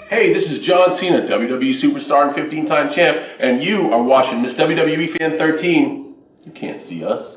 Hey, this is John Cena, WWE superstar and 15-time champ, and you are watching Miss WWE Fan 13. You can't see us.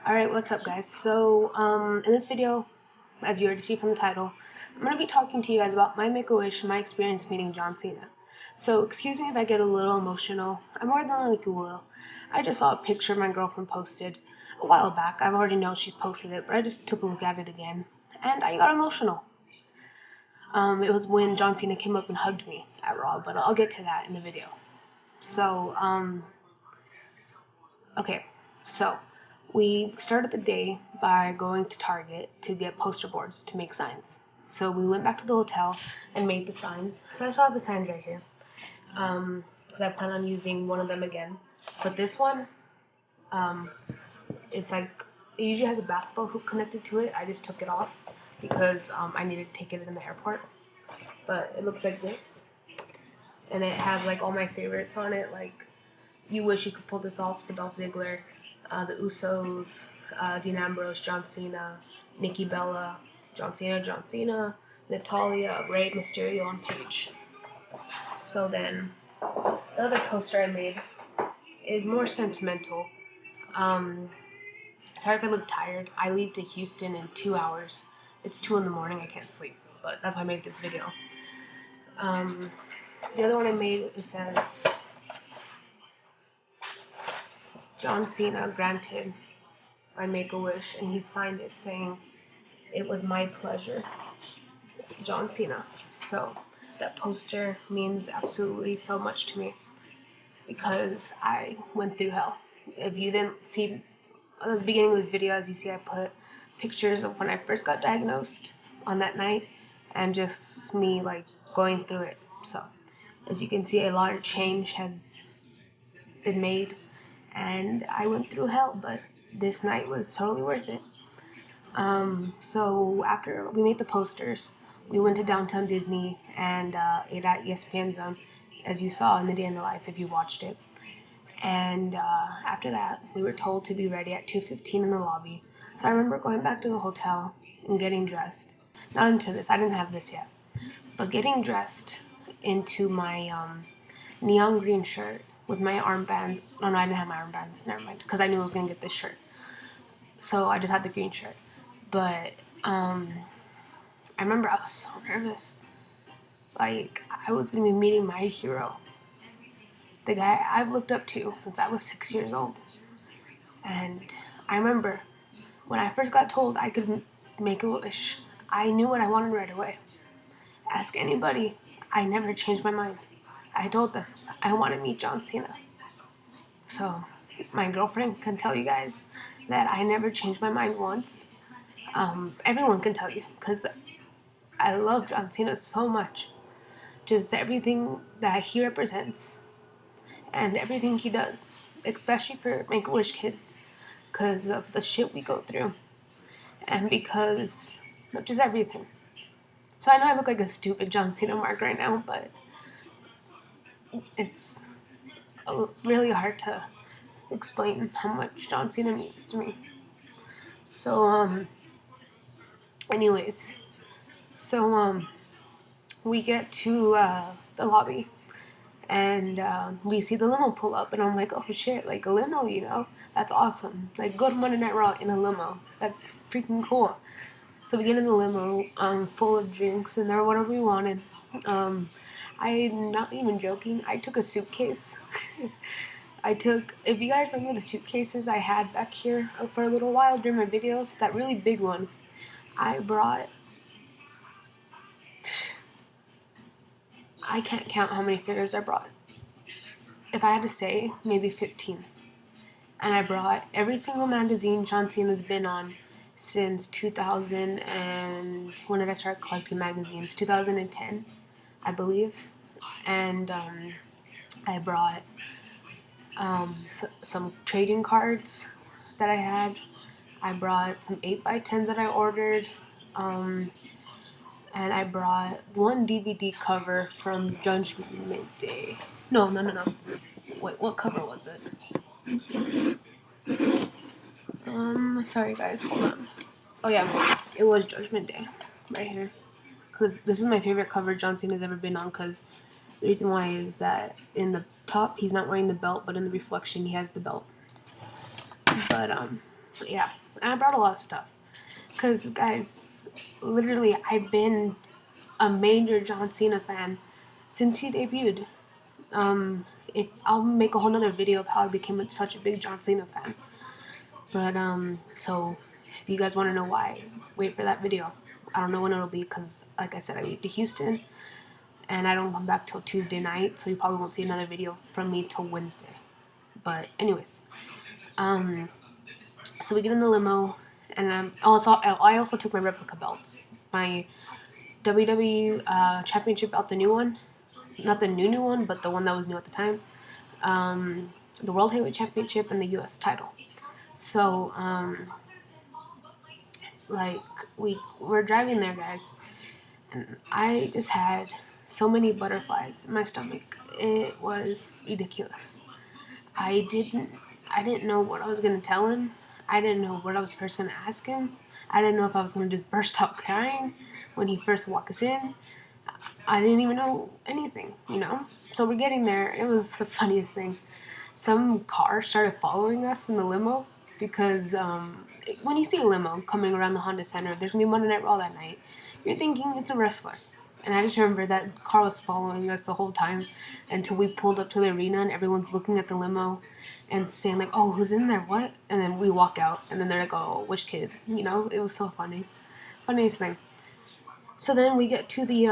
Alright, what's up guys? In this video, as you already see from the title, I'm going to be talking to you guys about my Make-A-Wish, my experience meeting John Cena. So, excuse me if I get a little emotional. I more than likely will. I just saw a picture my girlfriend posted a while back. I already know she posted it, but I just took a look at it again, and I got emotional. It was when John Cena came up and hugged me at Raw, but I'll get to that in the video. So, Okay, so we started the day by going to Target to get poster boards to make signs. So we went back to the hotel and made the signs. So I still have the signs right here, because I plan on using one of them again. But this one, um, it's like it usually has a basketball hoop connected to it. I just took it off because I needed to take it in the airport. But it looks like this, and it has like all my favorites on it, like You Wish You Could Pull This Off, so Dolph Ziggler, the Usos, Dean Ambrose, John Cena, Nikki Bella, John Cena, Natalia, Rey Mysterio, and Paige. So then, the other poster I made is more sentimental. Um, Sorry if I look tired. I leave to Houston in 2 hours. It's 2 in the morning. I can't sleep, but that's why I made this video. Um, the other one I made, it says, John Cena granted my Make-A-Wish, and he signed it saying, "It was my pleasure, John Cena." So that poster means absolutely so much to me because I went through hell. If you didn't see at the beginning of this video, as you see, I put pictures of when I first got diagnosed on that night and just me like going through it. So as you can see, a lot of change has been made, and I went through hell, but this night was totally worth it. So after we made the posters, we went to downtown Disney and ate at ESPN Zone. as you saw in the Day in the Life if you watched it. And after that, we were told to be ready at 2:15 in the lobby. So I remember going back to the hotel and getting dressed. Not into this, I didn't have this yet. But getting dressed into my neon green shirt with my armbands. No, I didn't have my armbands. Never mind. Because I knew I was going to get this shirt. So I just had the green shirt. But I remember I was so nervous. Like, I was going to be meeting my hero. The guy I've looked up to since I was 6 years old. And I remember when I first got told I could make a wish, I knew what I wanted right away. Ask anybody, I never changed my mind. I told them I want to meet John Cena. So my girlfriend can tell you guys that I never changed my mind once. Everyone can tell you because I love John Cena so much. Just everything that he represents and everything he does, especially for Make-A-Wish kids, because of the shit we go through and because of just everything. So I know I look like a stupid John Cena mark right now, but it's really hard to explain how much John Cena means to me. So, anyways, so we get to the lobby and we see the limo pull up, and I'm like, oh shit, like a limo, you know? That's awesome. Like, go to Monday Night Raw in a limo. That's freaking cool. So we get in the limo, full of drinks, and there whatever we wanted. I'm not even joking, I took a suitcase. If you guys remember the suitcases I had back here for a little while during my videos, that really big one, I brought, I can't count how many figures I brought. If I had to say, maybe 15. And I brought every single magazine John Cena's been on since 2000 and when did I start collecting magazines? 2010, I believe. And I brought some trading cards that I had. I brought some 8x10s that I ordered. And I brought one DVD cover from Judgment Day. No. Wait, what cover was it? Sorry guys, hold on. Oh yeah, it was Judgment Day, right here. Because this is my favorite cover John Cena's ever been on, because the reason why is that in the top, he's not wearing the belt, but in the reflection, he has the belt. But yeah, and I brought a lot of stuff. Because, guys, literally, I've been a major John Cena fan since he debuted. If I'll make a whole nother video of how I became such a big John Cena fan. But, so, if you guys want to know why, wait for that video. I don't know when it'll be, because, like I said, I leave to Houston, and I don't come back till Tuesday night, so you probably won't see another video from me till Wednesday. But, anyways, so we get in the limo, and I also took my replica belts. My WWE Championship belt, the new one. Not the new one, but the one that was new at the time. The World Heavyweight Championship and the U.S. title. So, like, we're driving there, guys, and I just had so many butterflies in my stomach. It was ridiculous. I didn't know what I was gonna tell him. I didn't know what I was first gonna ask him. I didn't know if I was gonna just burst out crying when he first walked us in. I didn't even know anything, you know? So we're getting there. It was the funniest thing. Some car started following us in the limo because when you see a limo coming around the Honda Center, there's going to be Monday Night Raw that night, you're thinking it's a wrestler. And I just remember that car was following us the whole time until we pulled up to the arena and everyone's looking at the limo and saying like, oh, who's in there? What? And then we walk out and then they're like, oh, which kid? You know, it was so funny. Funniest thing. So then we get to the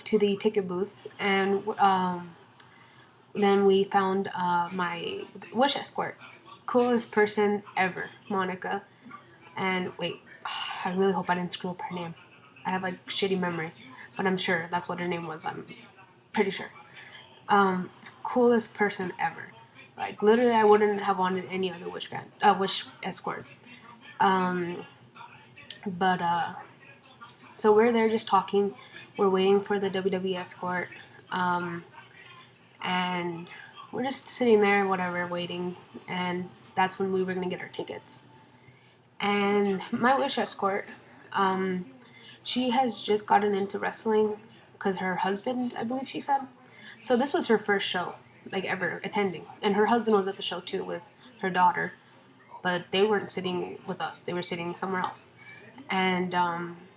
ticket booth, and then we found my Wish escort, coolest person ever, Monica. And wait, I really hope I didn't screw up her name. I have like shitty memory, but I'm sure that's what her name was. I'm pretty sure. Coolest person ever. Like literally, I wouldn't have wanted any other Wish escort. But so we're there just talking. We're waiting for the WWE escort. and we're just sitting there, whatever, waiting, and that's when we were gonna get our tickets. And my wish escort, um, she has just gotten into wrestling because her husband, I believe she said. So this was her first show, like ever attending, and her husband was at the show too with her daughter, but they weren't sitting with us; they were sitting somewhere else. And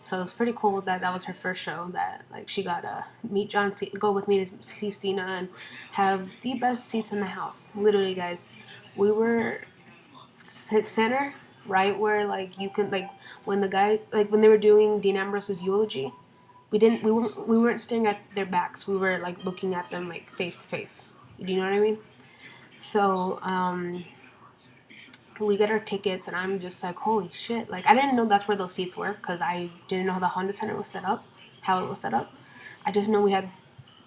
so it was pretty cool that that was her first show. That like she got to meet John, go with me to see Cena, and have the best seats in the house. Literally, guys, we were center, right where like you can like when the guy like when they were doing Dean Ambrose's eulogy, we weren't staring at their backs. We were like looking at them like face to face. Do you know what I mean? So we get our tickets, and I'm just like, holy shit! Like I didn't know that's where those seats were because I didn't know how the Honda Center was set up, how it was set up. I just know we had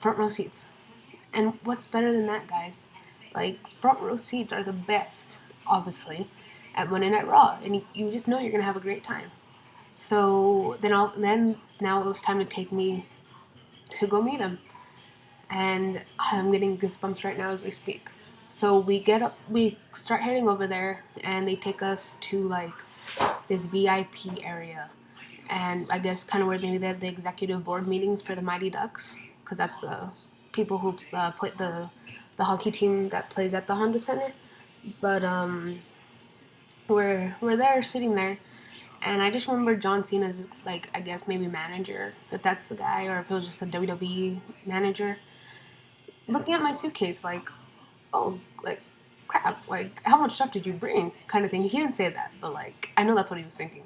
front row seats. And what's better than that, guys? Like front row seats are the best, obviously, at Monday Night Raw, and you just know you're gonna have a great time. So then now it was time to take me to go meet him, and I'm getting goosebumps right now as we speak. So we get up, we start heading over there, and they take us to like this VIP area, and I guess kind of where maybe they have the executive board meetings for the Mighty Ducks, because that's the people who play the hockey team that plays at the Honda Center. But we're there sitting there, and I just remember John Cena's like I guess maybe manager, if that's the guy, or if it was just a WWE manager, looking at my suitcase like, oh, like crap, like how much stuff did you bring, kind of thing. He didn't say that, but like I know that's what he was thinking.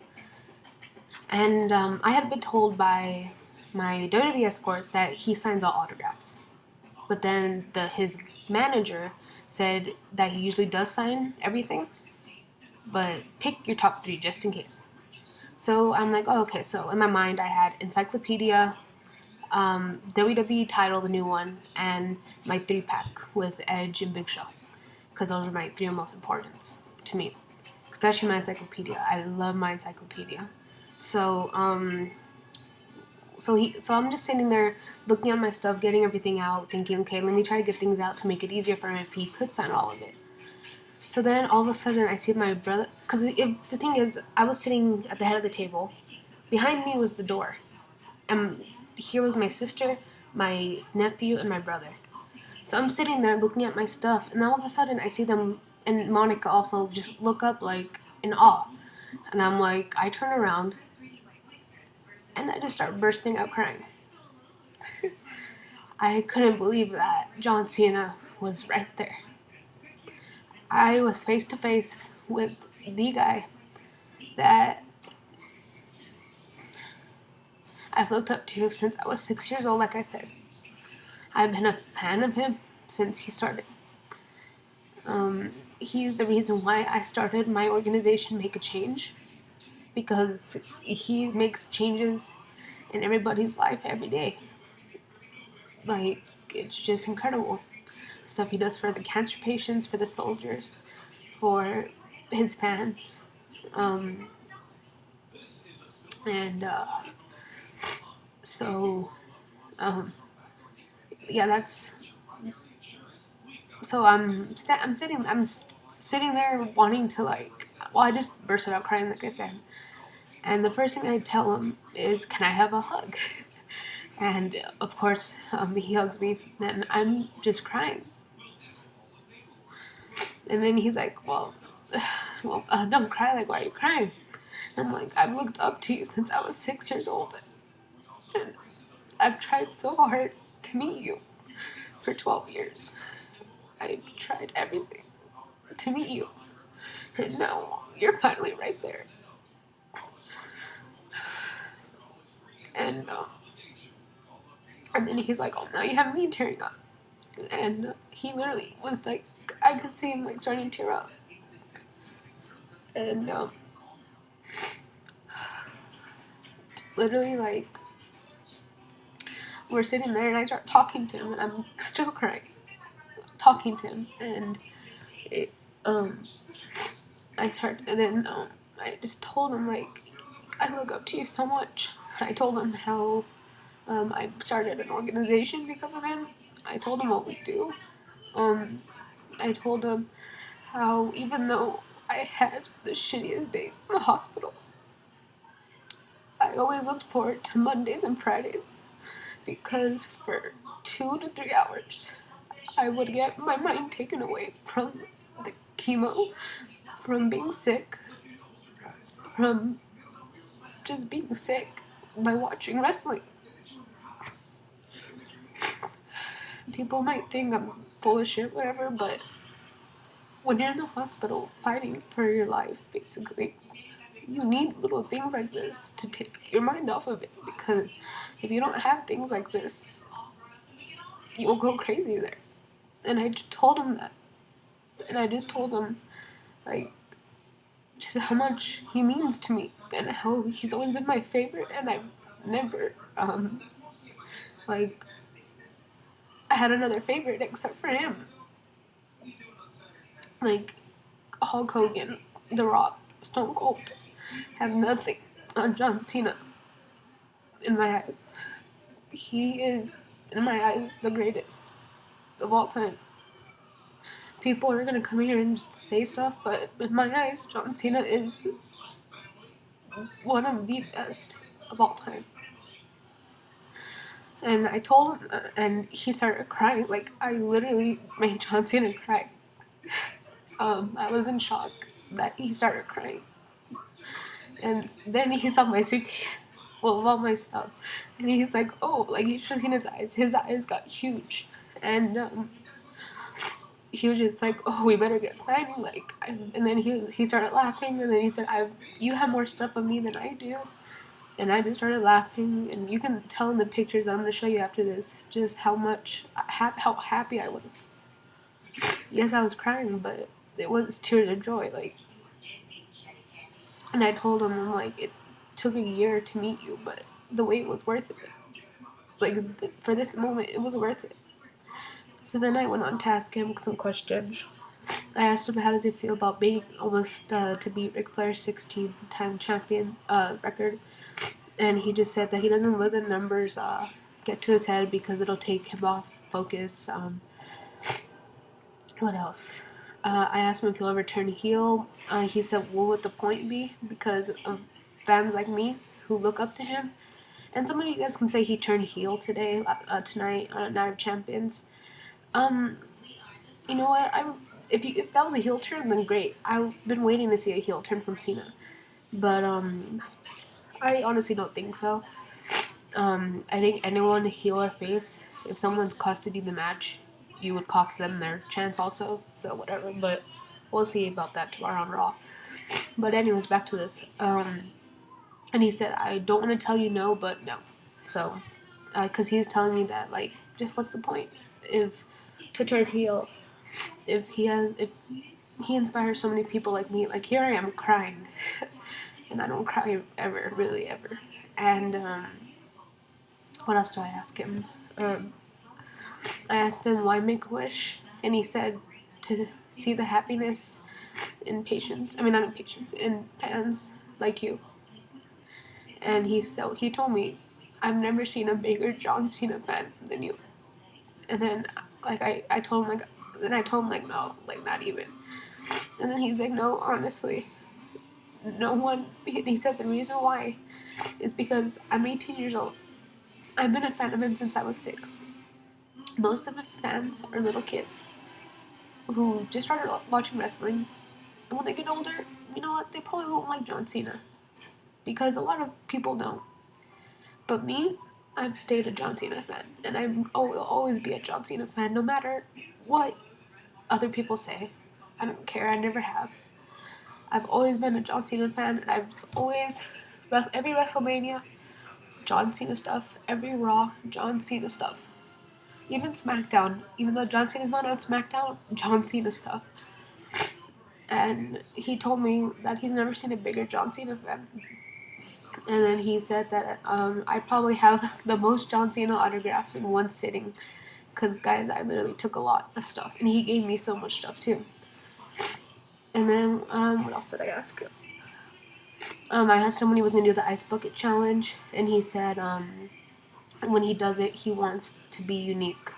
And I had been told by my WWE escort that he signs all autographs. But then his manager said that he usually does sign everything, but pick your top three just in case. So I'm like, oh, okay. So in my mind, I had Encyclopedia, WWE title, the new one, and my 3-pack with Edge and Big Show, because those are my three most important to me, especially my Encyclopedia. I love my Encyclopedia. So so I'm just sitting there looking at my stuff, getting everything out, thinking, okay, let me try to get things out to make it easier for him if he could sign all of it. So then all of a sudden I see my brother, because the thing is, I was sitting at the head of the table. Behind me was the door, and here was my sister, my nephew, and my brother. So I'm sitting there looking at my stuff, and all of a sudden I see them, and Monica also just look up like in awe. And I'm like, I turn around, and I just start bursting out crying. I couldn't believe that John Cena was right there. I was face to face with the guy that I've looked up to since I was 6 years old, like I said. I've been a fan of him since he started. He's the reason why I started my organization, Make a Change, because he makes changes in everybody's life every day. Like, it's just incredible. Stuff he does for the cancer patients, for the soldiers, for his fans. And so, yeah, that's. So I'm sitting there wanting to like. Well, I just bursted out crying, like I said. And the first thing I tell him is, "Can I have a hug?" And of course, he hugs me, and I'm just crying. And then he's like, don't cry. Like, why are you crying? And I'm like, I've looked up to you since I was 6 years old. And I've tried so hard to meet you for 12 years. I've tried everything to meet you. And now you're finally right there. And, and then he's like, oh, now you have me tearing up. And he literally was like, I could see him like starting to tear up. And, literally, like, we're sitting there, and I start talking to him, and I'm still crying, talking to him, and it, and then I just told him, like, I look up to you so much. I told him how I started an organization because of him, I told him what we do. I told him how even though I had the shittiest days in the hospital, I always looked forward to Mondays and Fridays because for 2 to 3 hours, I would get my mind taken away from the chemo, from being sick, from just being sick by watching wrestling. People might think I'm full of shit, whatever, but when you're in the hospital fighting for your life, basically, you need little things like this to take your mind off of it. Because if you don't have things like this, you'll go crazy there. And I just told him that. And I just told him, like, just how much he means to me. And how he's always been my favorite. And I've never, like, I had another favorite except for him. Like, Hulk Hogan, The Rock, Stone Cold have nothing on John Cena in my eyes. He is, in my eyes, the greatest of all time. People are gonna come here and say stuff, but in my eyes, John Cena is one of the best of all time. And I told him, and he started crying. Like, I literally made John Cena cry. I was in shock that he started crying. And then he saw my suitcase, well, all my stuff, and he's like, oh, like, you should have seen his eyes. His eyes got huge. And he was just like, oh, we better get signing. Like, and then he started laughing, and then he said, you have more stuff of me than I do. And I just started laughing, and you can tell in the pictures that I'm going to show you after this just how happy I was. Yes, I was crying, but it was tears of joy, like. And I told him, I'm like, it took a year to meet you, but the wait was worth it. Like, for this moment, it was worth it. So then I went on to ask him some questions. I asked him how does he feel about being almost to beat Ric Flair's 16-time champion record, and he just said that he doesn't let the numbers get to his head because it'll take him off focus. What else? I asked him if he'll ever turn heel. He said, what would the point be? Because of fans like me who look up to him. And some of you guys can say he turned heel tonight on Night of Champions. You know what? If that was a heel turn, then great. I've been waiting to see a heel turn from Cena, but I honestly don't think so. I think anyone, heel or face, if someone's costed you the match, you would cost them their chance also. So whatever. But we'll see about that tomorrow on Raw. But anyways, back to this. And he said, I don't want to tell you no, but no. So, because he was telling me that, like, just what's the point if to turn heel if he inspires so many people like me. Like, here I am crying, and I don't cry ever, really ever. And what else do I ask him? I asked him why make a wish, and he said to see the happiness in patients. I mean, not in patients, in fans like you. And he told me, I've never seen a bigger John Cena fan than you. And then, like, I told him, like, no, like, not even. And then he's like, no, honestly, no one. He said the reason why is because I'm 18 years old. I've been a fan of him since I was 6. Most of his fans are little kids who just started watching wrestling. And when they get older, you know what? They probably won't like John Cena. Because a lot of people don't. But me, I've stayed a John Cena fan. And I will always be a John Cena fan no matter what other people say. I don't care. I never have. I've always been a John Cena fan. And I've always, every WrestleMania, John Cena stuff. Every Raw, John Cena stuff. Even SmackDown. Even though John Cena's not on SmackDown, John Cena stuff. And he told me that he's never seen a bigger John Cena fan. And then he said that I probably have the most John Cena autographs in one sitting. Because, guys, I literally took a lot of stuff. And he gave me so much stuff, too. And then, what else did I ask him? I asked him when he was going to do the Ice Bucket Challenge. And he said when he does it, he wants to be unique.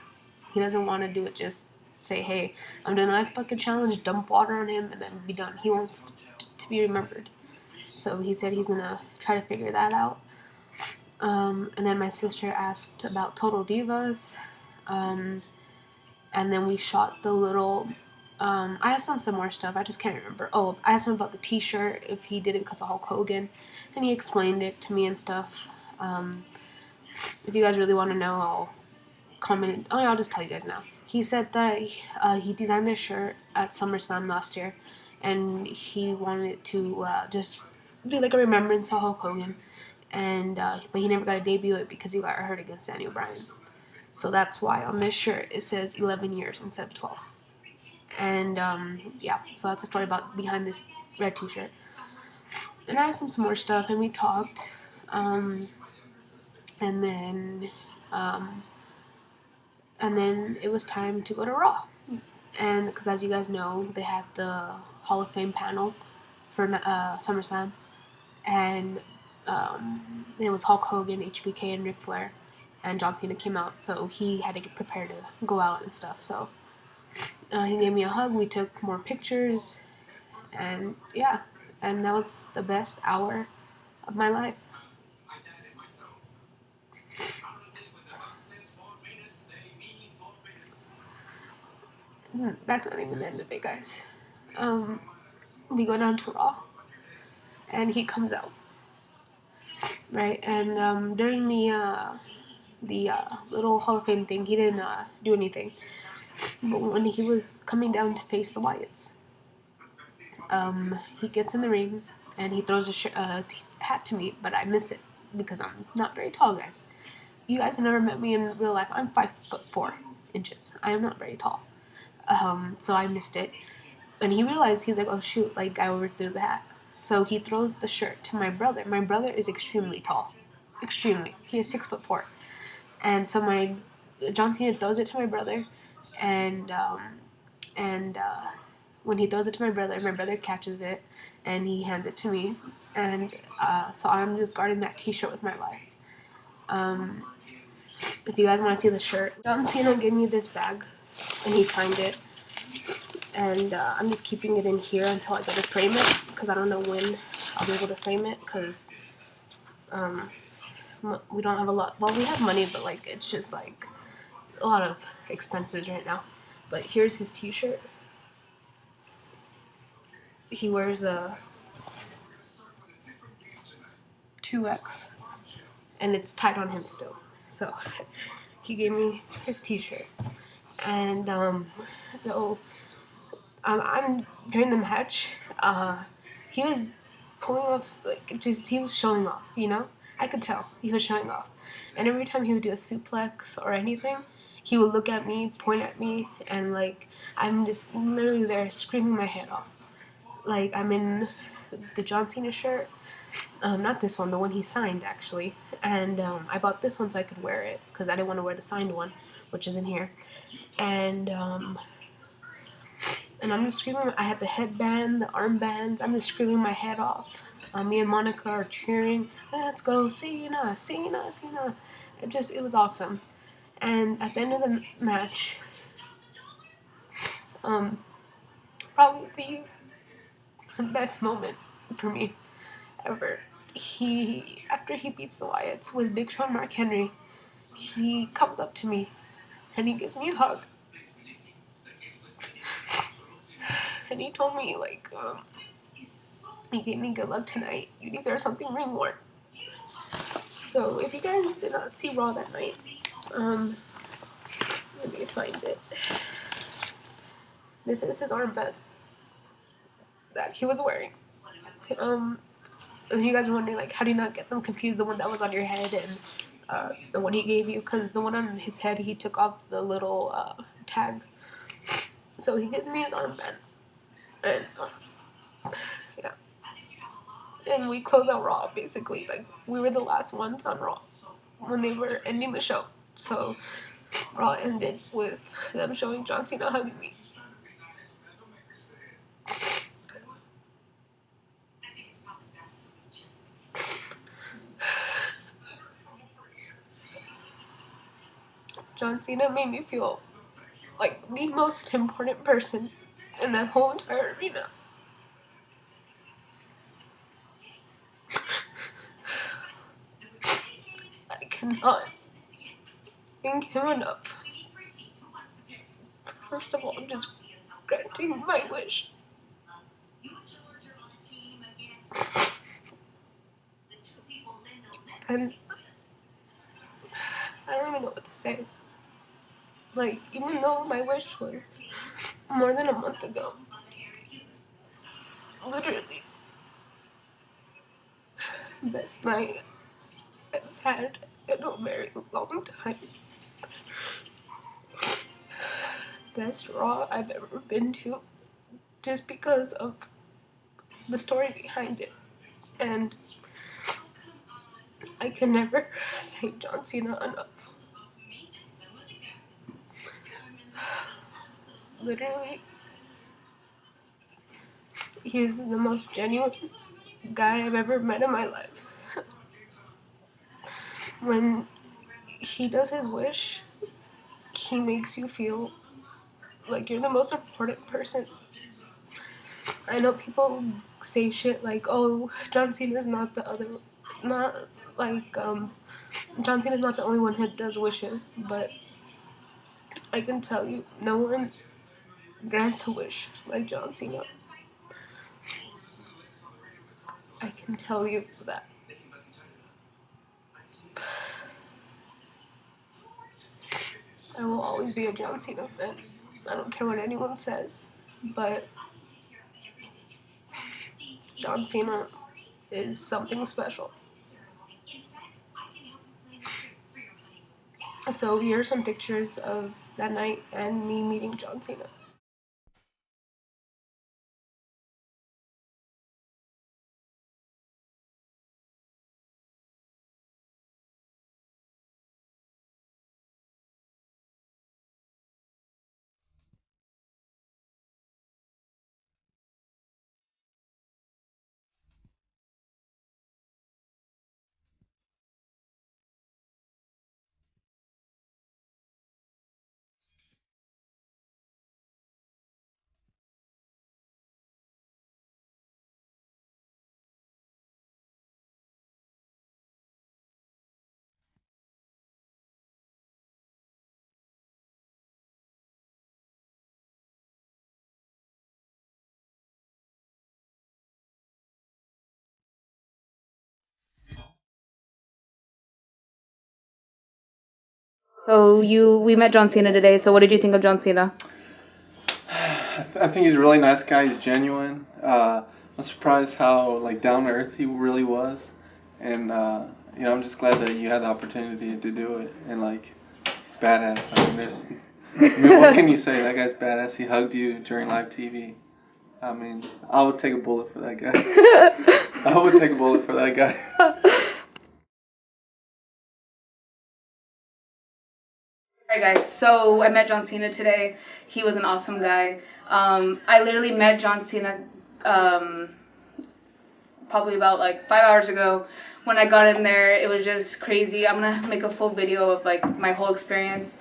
He doesn't want to do it just say, hey, I'm doing the ice bucket challenge, dump water on him, and then be done. He wants to be remembered. So he said he's gonna try to figure that out. And then my sister asked about Total Divas. And then we shot the little. I asked him some more stuff. I just can't remember. Oh, I asked him about the T-shirt, if he did it because of Hulk Hogan, and he explained it to me and stuff. If you guys really want to know, I'll comment. Oh, yeah, I'll just tell you guys now. He said that he designed this shirt at SummerSlam last year, and he wanted to just do like a remembrance of Hulk Hogan, and but he never got to debut it because he got hurt against Daniel Bryan. So that's why on this shirt it says 11 years instead of 12. And yeah, so that's a story about behind this red T-shirt. And I asked him some more stuff, and we talked. And then it was time to go to Raw. And because as you guys know, they had the Hall of Fame panel for SummerSlam, and it was Hulk Hogan, HBK, and Ric Flair, and John Cena came out, so he had to get prepared to go out and stuff. So he gave me a hug. We took more pictures, and yeah, and that was the best hour of my life. That's not even the end of it, guys. We go down to Raw, and he comes out, right? And during the little Hall of Fame thing, he didn't do anything. But when he was coming down to face the Wyatts, he gets in the ring and he throws a hat to me, but I miss it because I'm not very tall, guys. You guys have never met me in real life. I'm 5'4". I am not very tall. So I missed it. And he realized, he's like, oh shoot, like I overthrew the hat. So he throws the shirt to my brother. My brother is extremely tall. Extremely. He is 6'4". And so John Cena throws it to my brother, and when he throws it to my brother catches it, and he hands it to me, and so I'm just guarding that T-shirt with my life. If you guys want to see the shirt, John Cena gave me this bag, and he signed it, and I'm just keeping it in here until I go to frame it, because I don't know when I'll be able to frame it, because we don't have a lot. Well, we have money, but like it's just like a lot of expenses right now. But here's his T-shirt. He wears a 2X, and it's tied on him still. So he gave me his T-shirt, and I'm during the match. He was pulling off he was showing off. I could tell he was showing off, and every time he would do a suplex or anything, he would look at me, point at me, and like I'm just literally there screaming my head off. Like I'm in the John Cena shirt, not this one, the one he signed actually, and I bought this one so I could wear it because I didn't want to wear the signed one, which is in here, and I'm just screaming. I had the headband, the armbands. I'm just screaming my head off. Me and Monica are cheering. Let's go, Cena, Cena, Cena. It was awesome. And at the end of the match, probably the best moment for me ever. After he beats the Wyatts with Big Show and Mark Henry, he comes up to me and he gives me a hug. And he told me, like, he gave me good luck tonight. You deserve something way more. So if you guys did not see Raw that night, let me find it. This is his armband that he was wearing. And you guys are wondering, like, how do you not get them confused? The one that was on your head and the one he gave you, because the one on his head, he took off the little tag. So he gives me an armband, and yeah, and we close out Raw basically. Like we were the last ones on Raw when they were ending the show. So Raw ended with them showing John Cena hugging me. John Cena made me feel like the most important person in that whole entire arena. I cannot thank him enough. First of all, just granting my wish. And I don't even know what to say. Like, even though my wish was more than a month ago, literally, best night I've had in a very long time. Best Raw I've ever been to, just because of the story behind it. And I can never thank John Cena enough. Literally, he is the most genuine guy I've ever met in my life. When he does his wish, he makes you feel like you're the most important person. I know people say shit like, oh, John Cena's not the other, not like, John Cena's not the only one who does wishes, but I can tell you, no one grants a wish like John Cena. I can tell you that. I will always be a John Cena fan. I don't care what anyone says, but John Cena is something special. So here are some pictures of that night and me meeting John Cena. So we met John Cena today. So what did you think of John Cena? I think he's a really nice guy. He's genuine. I'm surprised how like down to earth he really was, and I'm just glad that you had the opportunity to do it. And like, he's badass. What can you say? That guy's badass. He hugged you during live TV. I mean, I would take a bullet for that guy. I would take a bullet for that guy. Alright guys, so I met John Cena today. He was an awesome guy. I literally met John Cena probably about like 5 hours ago. When I got in there, it was just crazy. I'm gonna make a full video of like my whole experience,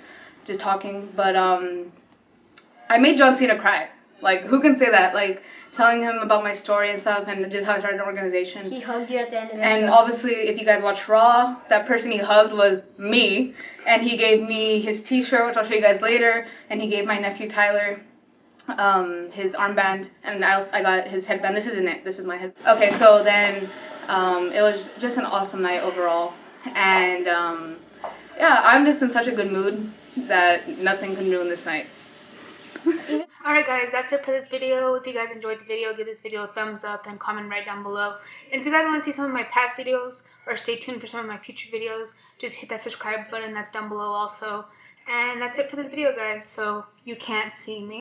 just talking. But I made John Cena cry. Like, who can say that? Like, telling him about my story and stuff, and just how I started an organization. He hugged you at the end of the And show. obviously, if you guys watch Raw, that person he hugged was me. And he gave me his t-shirt, which I'll show you guys later. And he gave my nephew Tyler his armband. And I got his headband. This isn't it. This is my head. Okay, so then it was just an awesome night overall. And yeah, I'm just in such a good mood that nothing can ruin this night. Alright guys, that's it for this video. If you guys enjoyed the video, give this video a thumbs up and comment right down below. And if you guys want to see some of my past videos or stay tuned for some of my future videos, just hit that subscribe button that's down below also. And that's it for this video guys, so you can't see me.